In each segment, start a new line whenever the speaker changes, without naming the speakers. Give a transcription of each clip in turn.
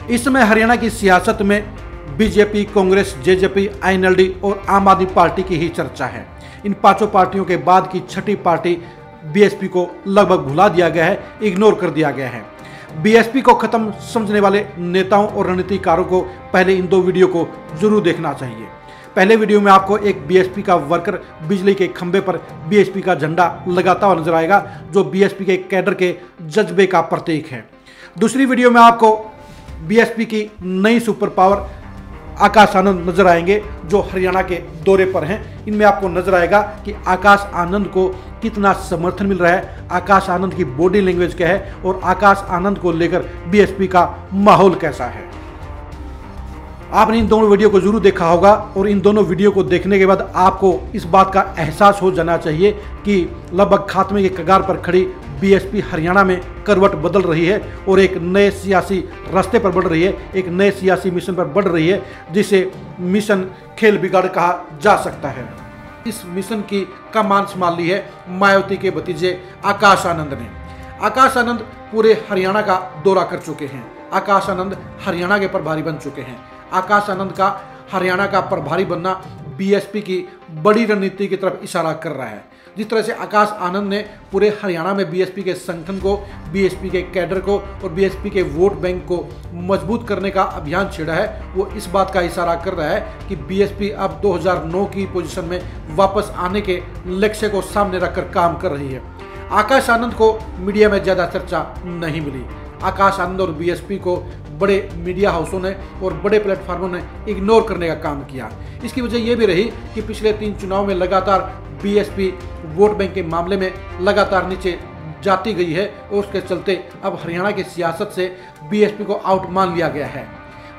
इस समय हरियाणा की सियासत में बीजेपी, कांग्रेस, जेजेपी, आईएनएलडी और आम आदमी पार्टी की ही चर्चा है। इन पांचों पार्टियों के बाद की छठी पार्टी बीएसपी को लगभग भुला दिया गया है, इग्नोर कर दिया गया है। बीएसपी को खत्म समझने वाले नेताओं और रणनीतिकारों को पहले इन दो वीडियो को जरूर देखना चाहिए। पहले वीडियो में आपको एक बीएसपी का वर्कर बिजली के खंभे पर बीएसपी का झंडा लगाता हुआ नजर आएगा, जो बीएसपी के कैडर के जज्बे का प्रतीक है। दूसरी वीडियो में आपको बीएसपी की नई सुपर पावर आकाश आनंद नजर आएंगे, जो हरियाणा के दौरे पर हैं। इनमें आपको नजर आएगा कि आकाश आनंद को कितना समर्थन मिल रहा है, आकाश आनंद की बॉडी लैंग्वेज क्या है और आकाश आनंद को लेकर बीएसपी का माहौल कैसा है। आपने इन दोनों वीडियो को जरूर देखा होगा और इन दोनों वीडियो को देखने के बाद आपको इस बात का एहसास हो जाना चाहिए कि लगभग खात्मे के कगार पर खड़ी बीएसपी हरियाणा में करवट बदल रही है और एक नए सियासी रास्ते पर बढ़ रही है, एक नए सियासी मिशन पर बढ़ रही है, जिसे मिशन खेल बिगाड़ कहा जा सकता है। इस मिशन की कमान संभाल ली है मायावती के भतीजे आकाश आनंद ने। आकाश आनंद पूरे हरियाणा का दौरा कर चुके हैं। आकाश आनंद हरियाणा के प्रभारी बन चुके हैं। आकाश आनंद का हरियाणा का प्रभारी बनना बीएसपी की बड़ी रणनीति की तरफ इशारा कर रहा है। जिस तरह से आकाश आनंद ने पूरे हरियाणा में बीएसपी के संगठन को, बीएसपी के कैडर को और बीएसपी के वोट बैंक को मजबूत करने का अभियान छेड़ा है, वो इस बात का इशारा कर रहा है कि बीएसपी अब 2009 की पोजीशन में वापस आने के लक्ष्य को सामने रखकर काम कर रही है। आकाश आनंद को मीडिया में ज़्यादा चर्चा नहीं मिली। आकाश आनंद और बीएसपी को बड़े मीडिया हाउसों ने और बड़े प्लेटफार्मों ने इग्नोर करने का काम किया। इसकी वजह यह भी रही कि पिछले 3 चुनाव में लगातार बीएसपी वोट बैंक के मामले में लगातार नीचे जाती गई है और उसके चलते अब हरियाणा की सियासत से बीएसपी को आउट मान लिया गया है।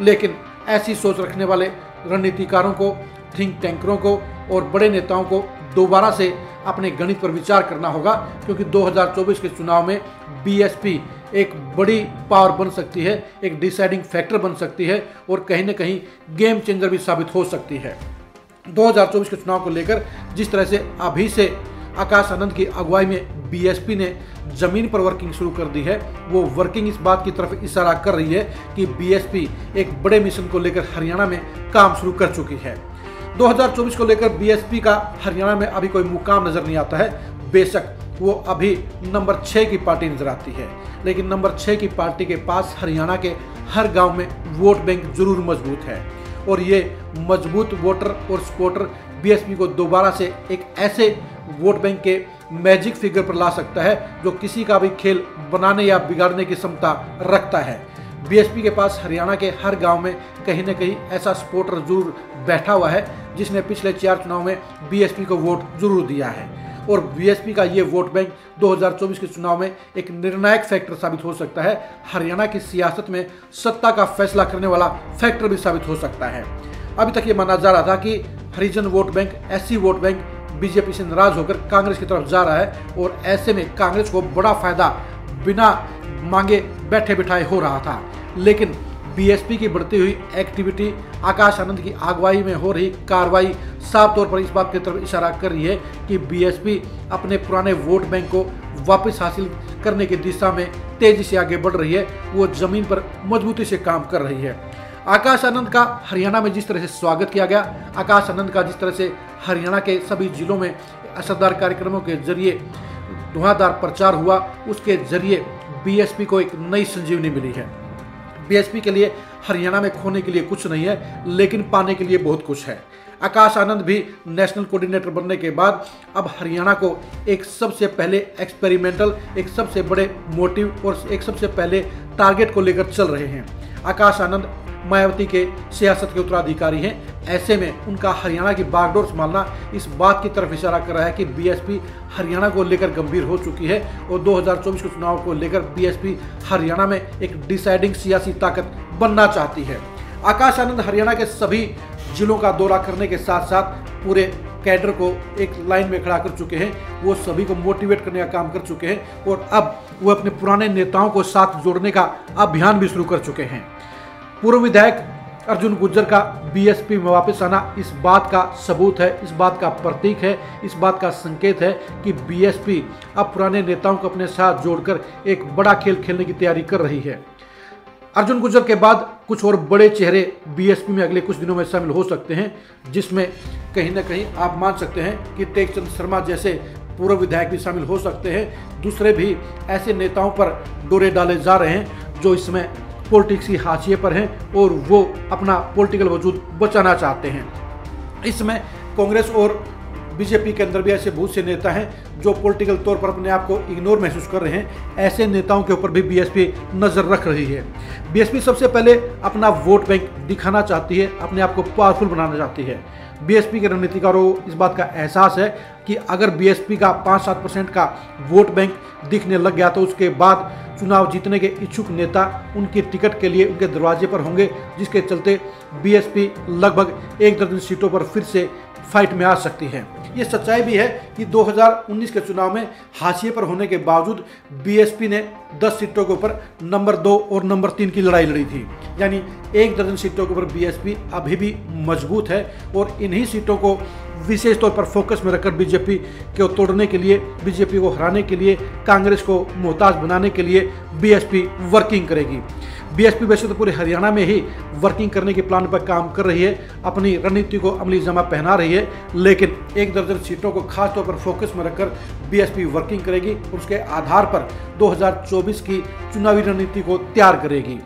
लेकिन ऐसी सोच रखने वाले रणनीतिकारों को, थिंक टैंकरों को और बड़े नेताओं को दोबारा से अपने गणित पर विचार करना होगा, क्योंकि 2024 के चुनाव में बीएसपी एक बड़ी पावर बन सकती है, एक डिसाइडिंग फैक्टर बन सकती है और कहीं न कहीं गेम चेंजर भी साबित हो सकती है। 2024 के चुनाव को लेकर जिस तरह से अभी से आकाश आनंद की अगुवाई में बीएसपी ने जमीन पर वर्किंग शुरू कर दी है, वो वर्किंग इस बात की तरफ इशारा कर रही है कि बीएसपी एक बड़े मिशन को लेकर हरियाणा में काम शुरू कर चुकी है। 2024 को लेकर बीएसपी का हरियाणा में अभी कोई मुकाम नजर नहीं आता है। बेशक वो अभी नंबर 6 की पार्टी नजर आती है, लेकिन नंबर 6 की पार्टी के पास हरियाणा के हर गांव में वोट बैंक जरूर मजबूत है और ये मजबूत वोटर और सपोर्टर बीएसपी को दोबारा से एक ऐसे वोट बैंक के मैजिक फिगर पर ला सकता है जो किसी का भी खेल बनाने या बिगाड़ने की क्षमता रखता है। बीएसपी के पास हरियाणा के हर गांव में कहीं न कहीं ऐसा सपोर्टर जरूर बैठा हुआ है जिसने पिछले 4 चुनाव में बीएसपी को वोट जरूर दिया है और बीएसपी का ये वोट बैंक 2024 के चुनाव में एक निर्णायक फैक्टर साबित हो सकता है। हरियाणा की सियासत में सत्ता का फैसला करने वाला फैक्टर भी साबित हो सकता है। अभी तक ये माना जा रहा था कि Harijan vote bank, SC vote bank BJP से नाराज होकर कांग्रेस की तरफ जा रहा है और ऐसे में कांग्रेस को बड़ा फायदा बिना मांगे बैठे बिठाए हो रहा था। लेकिन बीएसपी की बढ़ती हुई एक्टिविटी, आकाश आनंद की अगुवाई में हो रही कार्रवाई साफ तौर पर इस बात की तरफ इशारा कर रही है कि बीएसपी अपने पुराने वोट बैंक को वापस हासिल करने की दिशा में तेजी से आगे बढ़ रही है। वो जमीन पर मजबूती से काम कर रही है। आकाश आनंद का हरियाणा में जिस तरह से स्वागत किया गया, आकाश आनंद का जिस तरह से हरियाणा के सभी जिलों में असरदार कार्यक्रमों के जरिए धुआंधार प्रचार हुआ, उसके जरिए बीएसपी को एक नई संजीवनी मिली है। बीएसपी के लिए हरियाणा में खोने के लिए कुछ नहीं है, लेकिन पाने के लिए बहुत कुछ है। आकाश आनंद भी नेशनल कोऑर्डिनेटर बनने के बाद अब हरियाणा को एक सबसे पहले एक्सपेरिमेंटल, एक सबसे बड़े मोटिव और एक सबसे पहले टारगेट को लेकर चल रहे हैं। आकाश आनंद मायावती के सियासत के उत्तराधिकारी हैं। ऐसे में उनका हरियाणा की बागडोर संभालना इस बात की तरफ इशारा कर रहा है कि बीएसपी हरियाणा को लेकर गंभीर हो चुकी है और 2024 के चुनाव को लेकर बीएसपी हरियाणा में एक डिसाइडिंग सियासी ताकत बनना चाहती है। आकाश आनंद हरियाणा के सभी जिलों का दौरा करने के साथ साथ पूरे कैडर को एक लाइन में खड़ा कर चुके हैं। वो सभी को मोटिवेट करने का काम कर चुके हैं और अब वो अपने पुराने नेताओं को साथ जोड़ने का अभियान भी शुरू कर चुके हैं। पूर्व विधायक अर्जुन गुज्जर का बीएसपी में वापस आना इस बात का सबूत है, इस बात का प्रतीक है, इस बात का संकेत है कि बीएसपी अब पुराने नेताओं को अपने साथ जोड़कर एक बड़ा खेल खेलने की तैयारी कर रही है। अर्जुन गुज्जर के बाद कुछ और बड़े चेहरे बीएसपी में अगले कुछ दिनों में शामिल हो सकते हैं, जिसमें कहीं ना कहीं आप मान सकते हैं कि टेकचंद शर्मा जैसे पूर्व विधायक भी शामिल हो सकते हैं। दूसरे भी ऐसे नेताओं पर डोरे डाले जा रहे हैं जो इसमें पॉलिटिक्स की हाशिए पर हैं और वो अपना पॉलिटिकल वजूद बचाना चाहते हैं। इसमें कांग्रेस और बीजेपी के अंदर भी ऐसे बहुत से नेता हैं जो पॉलिटिकल तौर पर अपने आप को इग्नोर महसूस कर रहे हैं। ऐसे नेताओं के ऊपर भी बीएसपी नज़र रख रही है। बीएसपी सबसे पहले अपना वोट बैंक दिखाना चाहती है, अपने आप को पावरफुल बनाना चाहती है। बीएसपी के रणनीतिकारों को इस बात का एहसास है कि अगर बीएसपी का 5-7% का वोट बैंक दिखने लग गया तो उसके बाद चुनाव जीतने के इच्छुक नेता उनकी टिकट के लिए उनके दरवाजे पर होंगे, जिसके चलते बीएसपी लगभग 1 दर्जन सीटों पर फिर से फाइट में आ सकती है। ये सच्चाई भी है कि 2019 के चुनाव में हाशिए पर होने के बावजूद बीएसपी ने 10 सीटों के ऊपर नंबर 2 और नंबर 3 की लड़ाई लड़ी थी। यानी 1 दर्जन सीटों के ऊपर बीएसपी अभी भी मजबूत है और इन्हीं सीटों को विशेष तौर पर फोकस में रखकर बीजेपी को तोड़ने के लिए, बीजेपी को हराने के लिए, कांग्रेस को मोहताज बनाने के लिए बीएसपी वर्किंग करेगी। बीएसपी वैसे तो पूरे हरियाणा में ही वर्किंग करने के प्लान पर काम कर रही है, अपनी रणनीति को अमली जमा पहना रही है, लेकिन 1 दर्जन सीटों को खास तौर पर फोकस में रखकर बीएसपी वर्किंग करेगी और उसके आधार पर 2024 की चुनावी रणनीति को तैयार करेगी।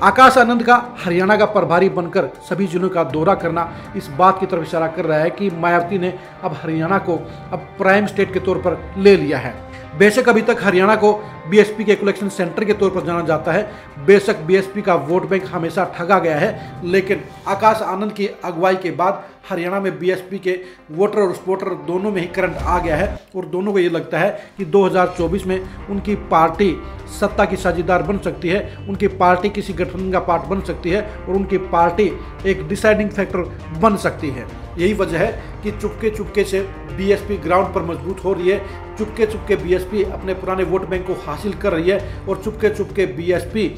आकाश आनंद का हरियाणा का प्रभारी बनकर सभी जिलों का दौरा करना इस बात की तरफ इशारा कर रहा है कि मायावती ने अब हरियाणा को अब प्राइम स्टेट के तौर पर ले लिया है। बेशक अभी तक हरियाणा को बीएसपी के कलेक्शन सेंटर के तौर पर जाना जाता है, बेशक बीएसपी का वोट बैंक हमेशा ठगा गया है, लेकिन आकाश आनंद की अगुवाई के बाद हरियाणा में बीएसपी के वोटर और सपोर्टर दोनों में ही करंट आ गया है और दोनों को ये लगता है कि 2024 में उनकी पार्टी सत्ता की साझेदार बन सकती है, उनकी पार्टी किसी गठबंधन का पार्ट बन सकती है और उनकी पार्टी एक डिसाइडिंग फैक्टर बन सकती है। यही वजह है कि चुपके चुपके से बीएसपी ग्राउंड पर मजबूत हो रही है, चुपके चुपके बीएसपी अपने पुराने वोट बैंक को हासिल कर रही है और चुपके चुपके बीएसपी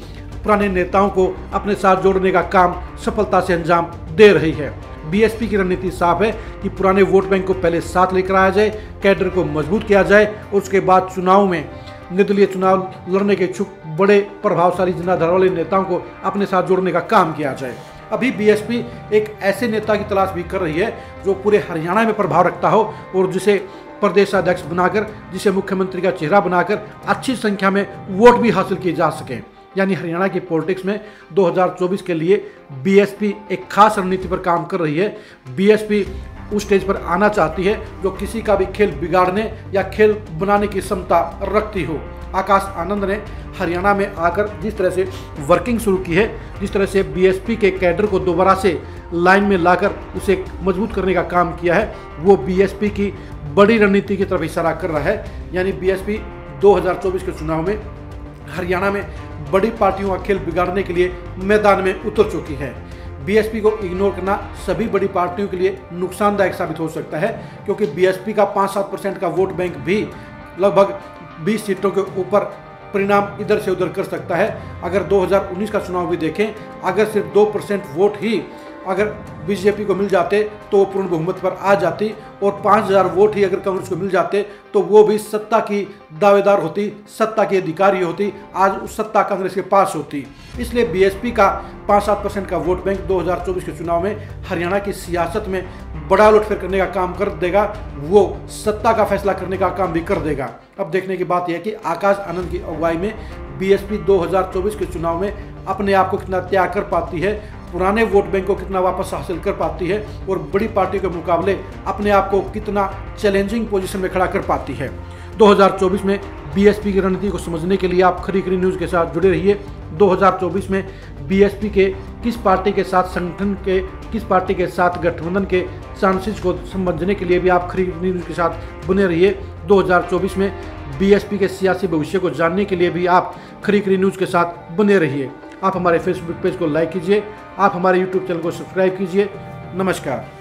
पुराने नेताओं को अपने साथ जोड़ने का काम सफलता से अंजाम दे रही है। बीएसपी की रणनीति साफ है कि पुराने वोट बैंक को पहले साथ लेकर आया जाए, कैडर को मजबूत किया जाए और उसके बाद चुनाव में निर्दलीय चुनाव लड़ने के इच्छुक बड़े प्रभावशाली जनाधार वाले नेताओं को अपने साथ जोड़ने का काम किया जाए। अभी बीएसपी एक ऐसे नेता की तलाश भी कर रही है जो पूरे हरियाणा में प्रभाव रखता हो और जिसे प्रदेशाध्यक्ष बनाकर, जिसे मुख्यमंत्री का चेहरा बनाकर अच्छी संख्या में वोट भी हासिल किए जा सकें। यानी हरियाणा की पॉलिटिक्स में 2024 के लिए बीएसपी एक खास रणनीति पर काम कर रही है। बीएसपी उस स्टेज पर आना चाहती है जो किसी का भी खेल बिगाड़ने या खेल बनाने की क्षमता रखती हो। आकाश आनंद ने हरियाणा में आकर जिस तरह से वर्किंग शुरू की है, जिस तरह से बीएसपी के कैडर को दोबारा से लाइन में लाकर उसे मजबूत करने का काम किया है, वो बीएसपी की बड़ी रणनीति की तरफ इशारा कर रहा है। यानी बीएसपी 2024 के चुनाव में हरियाणा में बड़ी पार्टियों का खेल बिगाड़ने के लिए मैदान में उतर चुकी है। बीएसपी को इग्नोर करना सभी बड़ी पार्टियों के लिए नुकसानदायक साबित हो सकता है, क्योंकि बीएसपी का 5-7% का वोट बैंक भी लगभग 20 सीटों के ऊपर परिणाम इधर से उधर कर सकता है। अगर 2019 का चुनाव भी देखें, अगर सिर्फ 2% वोट ही अगर बीजेपी को मिल जाते तो वो पूर्ण बहुमत पर आ जाती और 5000 वोट ही अगर कांग्रेस को मिल जाते तो वो भी सत्ता की दावेदार होती, सत्ता की अधिकारी होती, आज उस सत्ता कांग्रेस के पास होती। इसलिए बीएसपी का 5-7% का वोट बैंक 2024 के चुनाव में हरियाणा की सियासत में बड़ा उलटफेर करने का काम कर देगा, वो सत्ता का फैसला करने का काम भी कर देगा। अब देखने की बात यह है कि आकाश आनंद की अगुवाई में बीएसपी 2024 के चुनाव में अपने आप को कितना त्याग कर पाती है, पुराने वोट बैंक को कितना वापस हासिल कर पाती है और बड़ी पार्टी के मुकाबले अपने आप को कितना चैलेंजिंग पोजीशन में खड़ा कर पाती है। 2024 में बीएसपी की रणनीति को समझने के लिए आप खरी खरी न्यूज़ के साथ जुड़े रहिए। 2024 में बीएसपी के किस पार्टी के साथ संगठन के, किस पार्टी के साथ गठबंधन के चांसेस को समझने के लिए भी आप खरी खरी न्यूज़ के साथ बने रहिए। 2024 में बीएसपी के सियासी भविष्य को जानने के लिए भी आप खरी खरी न्यूज़ के साथ बने रहिए। आप हमारे फेसबुक पेज को लाइक कीजिए, आप हमारे यूट्यूब चैनल को सब्सक्राइब कीजिए। नमस्कार।